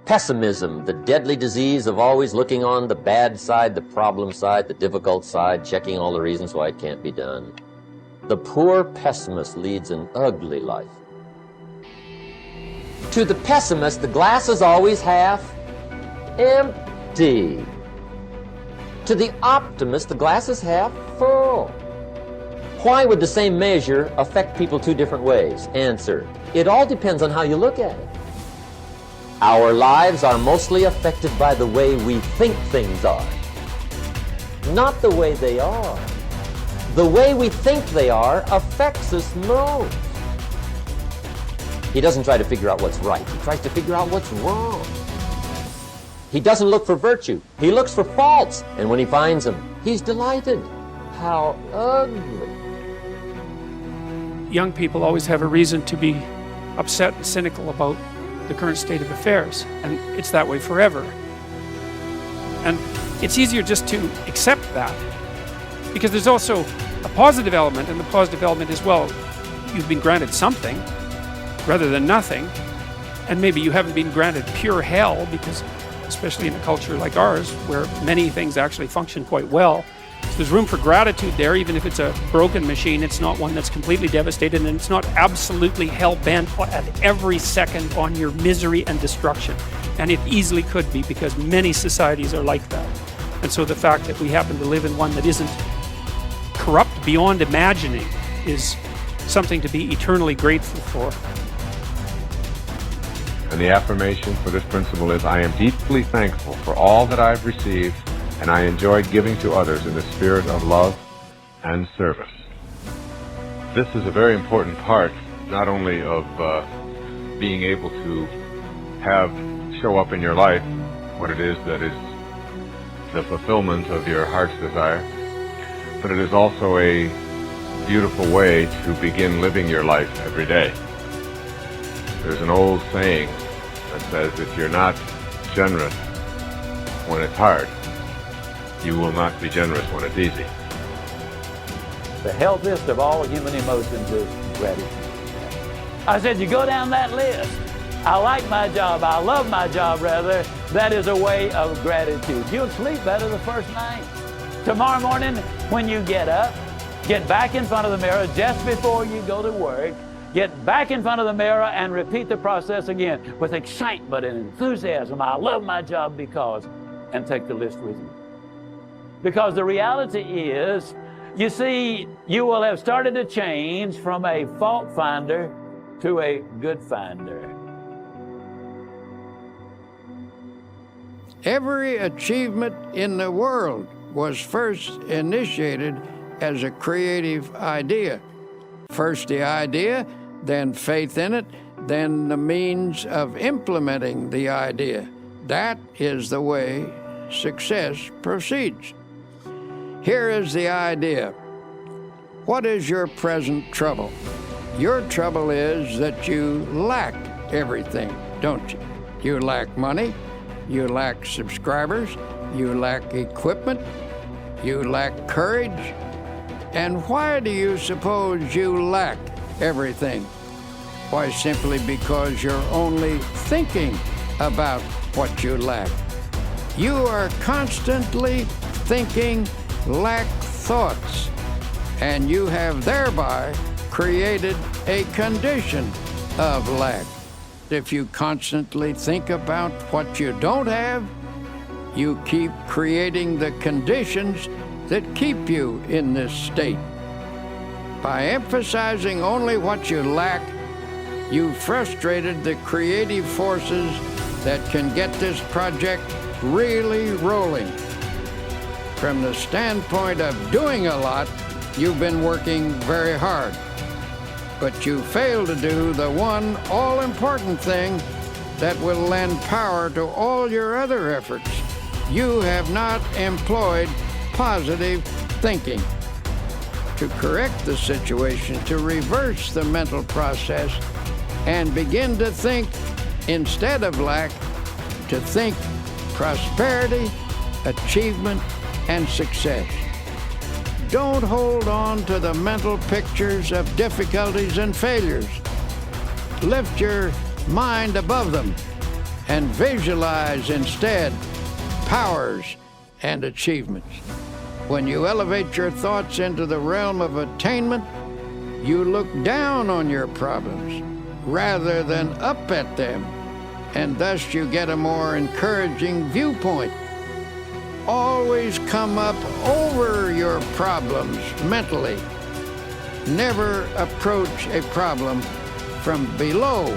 Pessimism, the deadly disease of always looking on the bad side, the problem side, the difficult side, checking all the reasons why it can't be done. The poor pessimist leads an ugly life. To the pessimist, the glass is always half empty. To the optimist, the glass is half full. Why would the same measure affect people two different ways? Answer: it all depends on how you look at it. Our lives are mostly affected by the way we think things are, not the way they are. The way we think they are affects us most. He doesn't try to figure out what's right. He tries to figure out what's wrong. He doesn't look for virtue. He looks for faults. And when he finds them, he's delighted. How ugly. Young people always have a reason to be upset and cynical about the current state of affairs, and it's that way forever. And it's easier just to accept that, because there's also a positive element, and the positive element is, well, you've been granted something rather than nothing, and maybe you haven't been granted pure hell, because especially in a culture like ours where many things actually function quite well, so there's room for gratitude there. Even if it's a broken machine, it's not one that's completely devastated, and it's not absolutely hell-bent at every second on your misery and destruction. And it easily could be, because many societies are like that. And so the fact that we happen to live in one that isn't corrupt beyond imagining is something to be eternally grateful for. And the affirmation for this principle is, I am deeply thankful for all that I've received, and I enjoyed giving to others in the spirit of love and service. This is a very important part, not only of being able to show up in your life what it is that is the fulfillment of your heart's desire, but it is also a beautiful way to begin living your life every day. There's an old saying that says, if you're not generous when it's hard, you will not be generous when it's easy. The healthiest of all human emotions is gratitude. I said, you go down that list. I like my job, I love my job rather. That is a way of gratitude. You'll sleep better the first night. Tomorrow morning when you get up, get back in front of the mirror just before you go to work. Get back in front of the mirror and repeat the process again with excitement and enthusiasm. I love my job because, and take the list with you. Because the reality is, you see, you will have started to change from a fault finder to a good finder. Every achievement in the world was first initiated as a creative idea. First the idea, then faith in it, then the means of implementing the idea. That is the way success proceeds. Here is the idea. What is your present trouble? Your trouble is that you lack everything, don't you? You lack money, you lack subscribers, you lack equipment, you lack courage. And why do you suppose you lack everything? Why, simply because you're only thinking about what you lack. You are constantly thinking lack thoughts, and you have thereby created a condition of lack. If you constantly think about what you don't have, you keep creating the conditions that keep you in this state. By emphasizing only what you lack, you frustrated the creative forces that can get this project really rolling. From the standpoint of doing a lot, you've been working very hard, but you fail to do the one all-important thing that will lend power to all your other efforts. You have not employed positive thinking. To correct the situation, to reverse the mental process, and begin to think, instead of lack, to think prosperity, achievement, and success. Don't hold on to the mental pictures of difficulties and failures. Lift your mind above them and visualize instead powers and achievements. When you elevate your thoughts into the realm of attainment, you look down on your problems rather than up at them, and thus you get a more encouraging viewpoint. Always come up over your problems mentally. Never approach a problem from below